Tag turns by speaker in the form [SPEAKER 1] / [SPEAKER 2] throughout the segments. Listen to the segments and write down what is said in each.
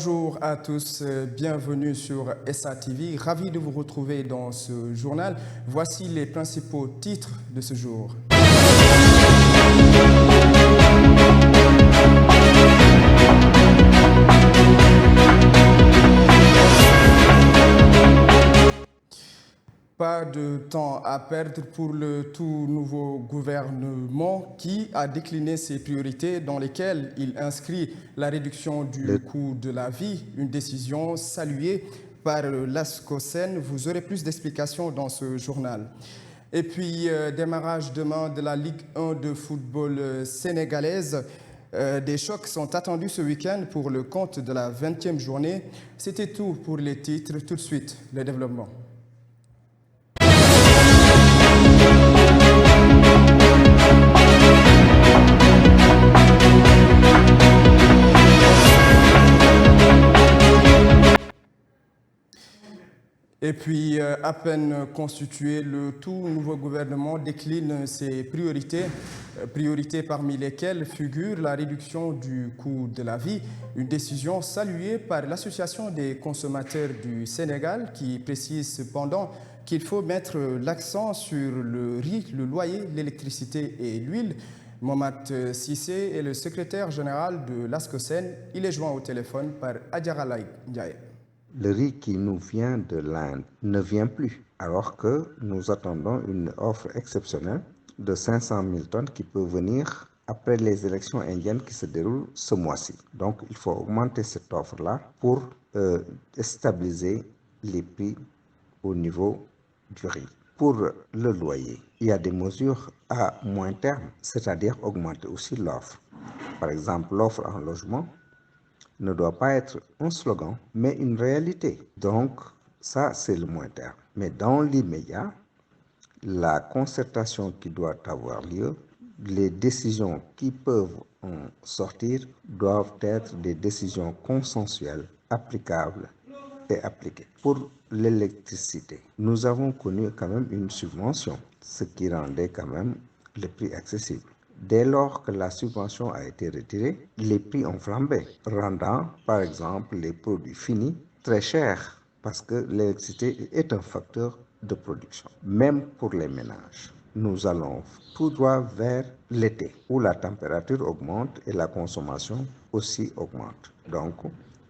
[SPEAKER 1] Bonjour à tous, bienvenue sur SATV. Ravi de vous retrouver dans ce journal. Voici les principaux titres de ce jour. Pas de temps à perdre pour le tout nouveau gouvernement qui a décliné ses priorités dans lesquelles il inscrit la réduction du coût de la vie, une décision saluée par l'ASCOSEN. Vous aurez plus d'explications dans ce journal. Et puis, démarrage demain de la Ligue 1 de football sénégalaise. Des chocs sont attendus ce week-end pour le compte de la 20e journée. C'était tout pour les titres. Tout de suite, le développement. Et puis, à peine constitué, le tout nouveau gouvernement décline ses priorités, priorités parmi lesquelles figure la réduction du coût de la vie, une décision saluée par l'Association des consommateurs du Sénégal qui précise cependant qu'il faut mettre l'accent sur le riz, le loyer, l'électricité et l'huile. Mohamed Sissé est le secrétaire général de l'ASCOSEN. Il est joint au téléphone par Adjara Ndiaye.
[SPEAKER 2] Le riz qui nous vient de l'Inde ne vient plus, alors que nous attendons une offre exceptionnelle de 500 000 tonnes qui peut venir après les élections indiennes qui se déroulent ce mois-ci. Donc il faut augmenter cette offre-là pour stabiliser les prix au niveau du riz. Pour le loyer, il y a des mesures à moyen terme, c'est-à-dire augmenter aussi l'offre. Par exemple, l'offre en logement ne doit pas être un slogan, mais une réalité. Donc, ça, c'est le moyen terme. Mais dans l'immédiat, la concertation qui doit avoir lieu, les décisions qui peuvent en sortir doivent être des décisions consensuelles, applicables et appliquées. Pour l'électricité, nous avons connu quand même une subvention, ce qui rendait quand même le prix accessible. Dès lors que la subvention a été retirée, les prix ont flambé, rendant par exemple les produits finis très chers parce que l'électricité est un facteur de production, même pour les ménages. Nous allons tout droit vers l'été où la température augmente et la consommation aussi augmente. Donc,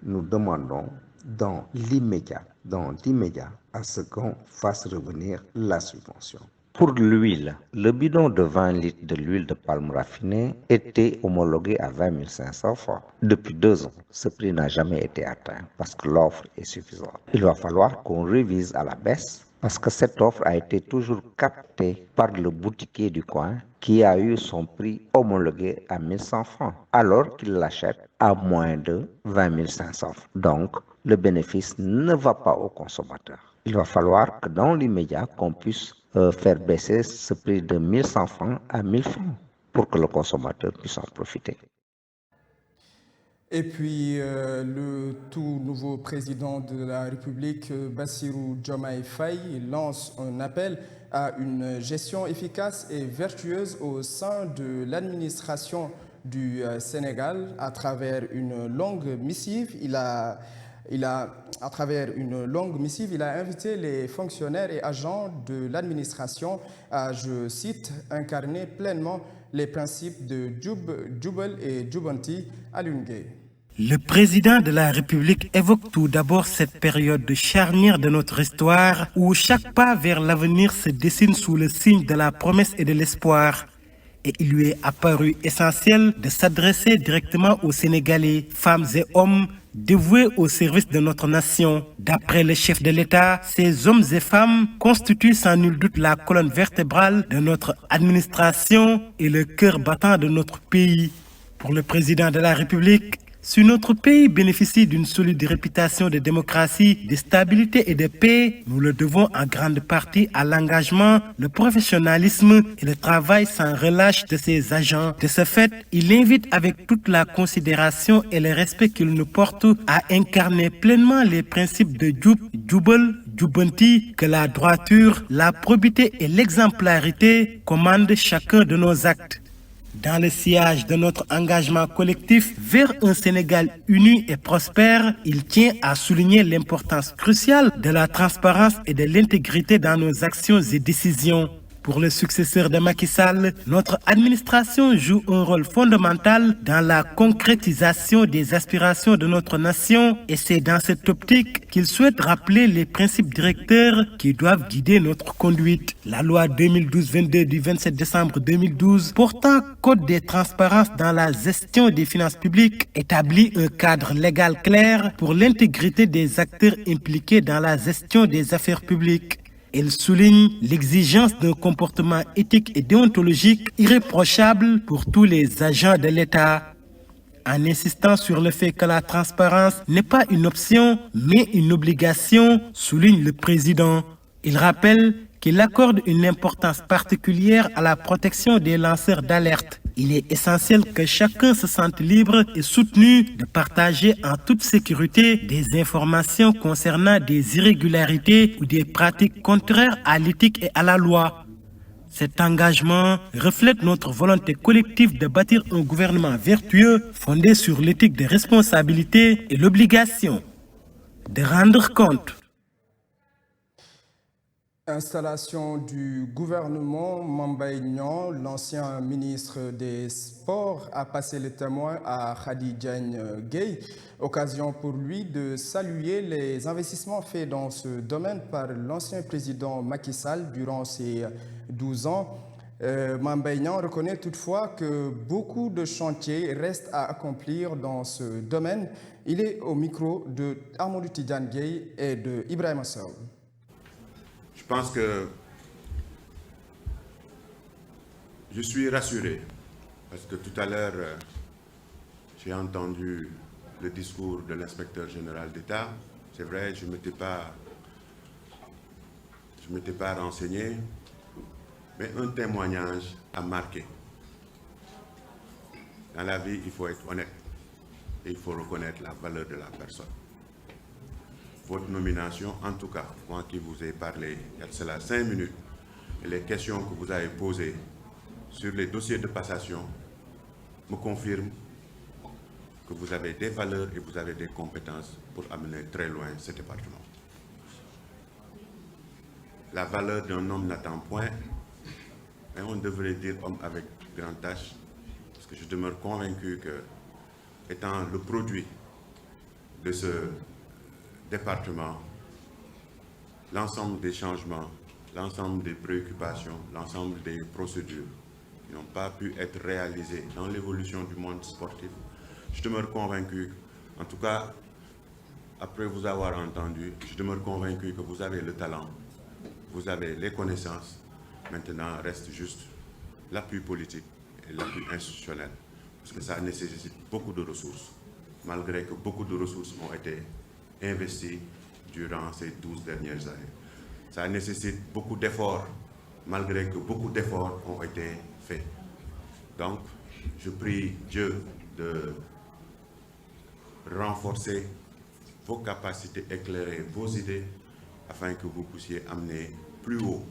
[SPEAKER 2] nous demandons dans l'immédiat à ce qu'on fasse revenir la subvention.
[SPEAKER 3] Pour l'huile, le bidon de 20 litres de l'huile de palme raffinée était homologué à 20 500 francs. Depuis 2 ans, ce prix n'a jamais été atteint parce que l'offre est suffisante. Il va falloir qu'on révise à la baisse parce que cette offre a été toujours captée par le boutiquier du coin qui a eu son prix homologué à 1100 francs alors qu'il l'achète à moins de 20 500 francs. Donc, le bénéfice ne va pas au consommateur. Il va falloir que dans l'immédiat, qu'on puisse faire baisser ce prix de 1100 francs à 1000 francs pour que le consommateur puisse en profiter.
[SPEAKER 1] Et puis, le tout nouveau président de la République, Bassirou Diomaye Faye, lance un appel à une gestion efficace et vertueuse au sein de l'administration du Sénégal à travers une longue missive. À travers une longue missive, il a invité les fonctionnaires et agents de l'administration à, je cite, incarner pleinement les principes de Jubal et Jubanti à Lungay.
[SPEAKER 4] Le président de la République évoque tout d'abord cette période de charnière de notre histoire où chaque pas vers l'avenir se dessine sous le signe de la promesse et de l'espoir. Et il lui est apparu essentiel de s'adresser directement aux Sénégalais, femmes et hommes, dévoués au service de notre nation. D'après le chef de l'État, ces hommes et femmes constituent sans nul doute la colonne vertébrale de notre administration et le cœur battant de notre pays. Pour le président de la République, si notre pays bénéficie d'une solide réputation de démocratie, de stabilité et de paix, nous le devons en grande partie à l'engagement, le professionnalisme et le travail sans relâche de ses agents. De ce fait, il invite avec toute la considération et le respect qu'il nous porte à incarner pleinement les principes de Jubal, Jubanti, que la droiture, la probité et l'exemplarité commandent chacun de nos actes. Dans le sillage de notre engagement collectif vers un Sénégal uni et prospère, il tient à souligner l'importance cruciale de la transparence et de l'intégrité dans nos actions et décisions. Pour le successeur de Macky Sall, notre administration joue un rôle fondamental dans la concrétisation des aspirations de notre nation et c'est dans cette optique qu'il souhaite rappeler les principes directeurs qui doivent guider notre conduite. La loi 2012-22 du 27 décembre 2012 portant Code des transparences dans la gestion des finances publiques établit un cadre légal clair pour l'intégrité des acteurs impliqués dans la gestion des affaires publiques. Elle souligne l'exigence d'un comportement éthique et déontologique irréprochable pour tous les agents de l'État. En insistant sur le fait que la transparence n'est pas une option, mais une obligation, souligne le président. Il rappelle qu'il accorde une importance particulière à la protection des lanceurs d'alerte. Il est essentiel que chacun se sente libre et soutenu de partager en toute sécurité des informations concernant des irrégularités ou des pratiques contraires à l'éthique et à la loi. Cet engagement reflète notre volonté collective de bâtir un gouvernement vertueux fondé sur l'éthique de responsabilité et l'obligation de rendre compte.
[SPEAKER 1] Installation du gouvernement, Mame Mbaye Niang, l'ancien ministre des Sports, a passé le témoin à Khady Diagne Gaye. Occasion pour lui de saluer les investissements faits dans ce domaine par l'ancien président Macky Sall durant ses 12 ans. Mame Mbaye Niang reconnaît toutefois que beaucoup de chantiers restent à accomplir dans ce domaine. Il est au micro de Amadou Tidiane Gueye et de Ibrahima Sow.
[SPEAKER 5] Je pense que je suis rassuré parce que tout à l'heure, j'ai entendu le discours de l'inspecteur général d'État. C'est vrai, je ne m'étais pas renseigné, mais un témoignage a marqué. Dans la vie, il faut être honnête et il faut reconnaître la valeur de la personne. Votre nomination, en tout cas, moi qui vous ai parlé il y a cela 5 minutes, et les questions que vous avez posées sur les dossiers de passation me confirment que vous avez des valeurs et vous avez des compétences pour amener très loin ce département. La valeur d'un homme n'attend point, mais on devrait dire homme avec grand H, parce que je demeure convaincu que, étant le produit de ce département, l'ensemble des changements, l'ensemble des préoccupations, l'ensemble des procédures qui n'ont pas pu être réalisées dans l'évolution du monde sportif, je demeure convaincu, en tout cas, après vous avoir entendu, je demeure convaincu que vous avez le talent, vous avez les connaissances, maintenant reste juste l'appui politique et l'appui institutionnel, parce que ça nécessite beaucoup de ressources, malgré que beaucoup de ressources ont été investi durant ces 12 dernières années. Ça nécessite beaucoup d'efforts, malgré que beaucoup d'efforts ont été faits. Donc, je prie Dieu de renforcer vos capacités, éclairer vos idées, afin que vous puissiez amener plus haut.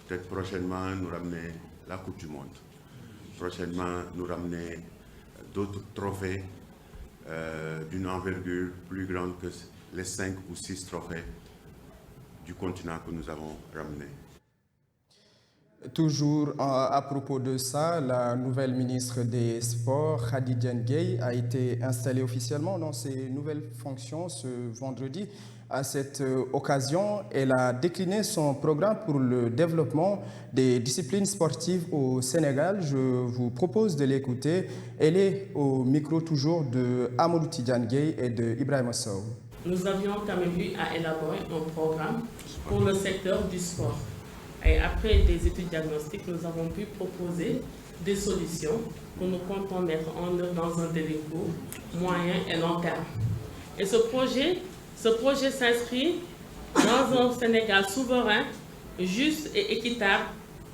[SPEAKER 5] Peut-être prochainement nous ramener la Coupe du Monde. Prochainement nous ramener d'autres trophées d'une envergure plus grande que les 5 ou 6 trophées du continent que nous avons ramenés.
[SPEAKER 1] Toujours à propos de ça, la nouvelle ministre des Sports, Khady Diagne Gaye, a été installée officiellement dans ses nouvelles fonctions ce vendredi. À cette occasion, elle a décliné son programme pour le développement des disciplines sportives au Sénégal. Je vous propose de l'écouter. Elle est au micro toujours de Amadou Tidiane Gueye et de Ibrahima Sow.
[SPEAKER 6] Nous avions quand même eu à élaborer un programme pour le secteur du sport. Et après des études diagnostiques, nous avons pu proposer des solutions que nous comptons mettre en œuvre dans un délai court, moyen et long terme. Et ce projet s'inscrit dans un Sénégal souverain, juste et équitable,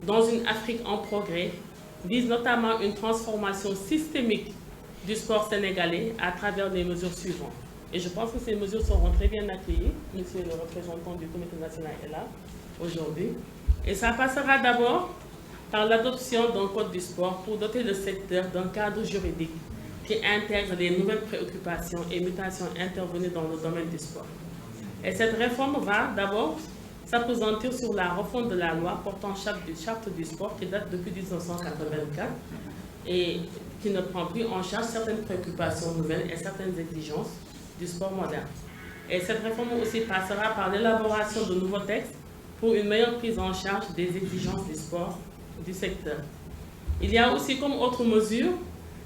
[SPEAKER 6] dans une Afrique en progrès, vise notamment une transformation systémique du sport sénégalais à travers les mesures suivantes. Et je pense que ces mesures seront très bien accueillies. Monsieur le représentant du Comité national est là aujourd'hui. Et ça passera d'abord par l'adoption d'un code du sport pour doter le secteur d'un cadre juridique qui intègre les nouvelles préoccupations et mutations intervenues dans le domaine du sport. Et cette réforme va d'abord s'appesantir sur la refonte de la loi portant charte du sport qui date depuis 1984 et qui ne prend plus en charge certaines préoccupations nouvelles et certaines exigences du sport moderne. Et cette réforme aussi passera par l'élaboration de nouveaux textes pour une meilleure prise en charge des exigences du sport du secteur. Il y a aussi comme autre mesure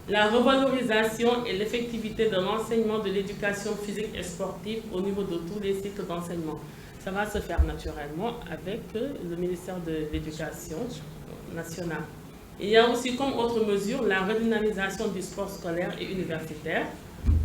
[SPEAKER 6] la revalorisation et l'effectivité de l'enseignement de l'éducation physique et sportive au niveau de tous les cycles d'enseignement. Ça va se faire naturellement avec le ministère de l'Éducation nationale. Il y a aussi comme autre mesure la redynamisation du sport scolaire et universitaire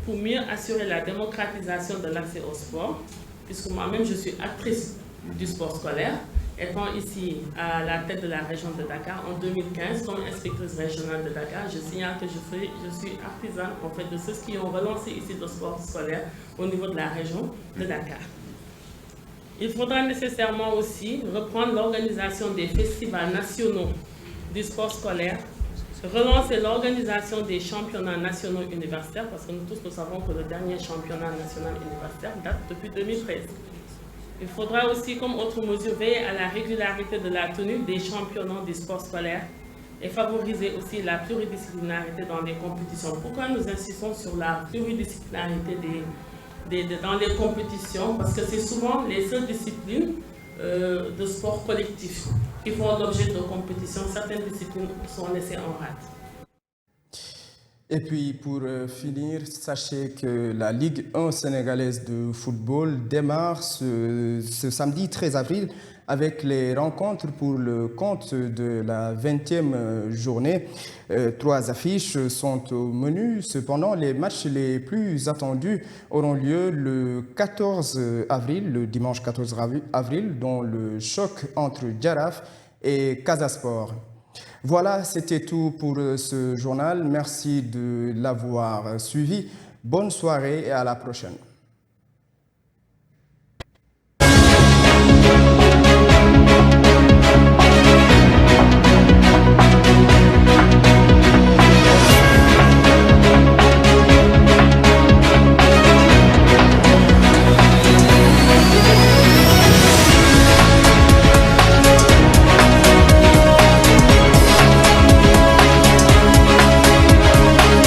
[SPEAKER 6] pour mieux assurer la démocratisation de l'accès au sport, puisque moi-même je suis actrice du sport scolaire, étant ici à la tête de la région de Dakar en 2015 comme inspectrice régionale de Dakar. Je signale que je suis artisane en fait de ceux qui ont relancé ici le sport scolaire au niveau de la région de Dakar. Il faudra nécessairement aussi reprendre l'organisation des festivals nationaux du sport scolaire, relancer l'organisation des championnats nationaux universitaires, parce que nous tous nous savons que le dernier championnat national universitaire date depuis 2013. Il faudra aussi, comme autre mesure, veiller à la régularité de la tenue des championnats du sport scolaire et favoriser aussi la pluridisciplinarité dans les compétitions. Pourquoi nous insistons sur la pluridisciplinarité dans les compétitions? Parce que c'est souvent les seules disciplines de sport collectif qui font l'objet de compétitions. Certaines disciplines sont laissées en rade.
[SPEAKER 1] Et puis pour finir, sachez que la Ligue 1 sénégalaise de football démarre ce samedi 13 avril avec les rencontres pour le compte de la 20e journée. 3 affiches sont au menu. Cependant, les matchs les plus attendus auront lieu le 14 avril, le dimanche 14 avril, dont le choc entre Jaraaf et Casa Sport. Voilà, c'était tout pour ce journal. Merci de l'avoir suivi. Bonne soirée et à la prochaine.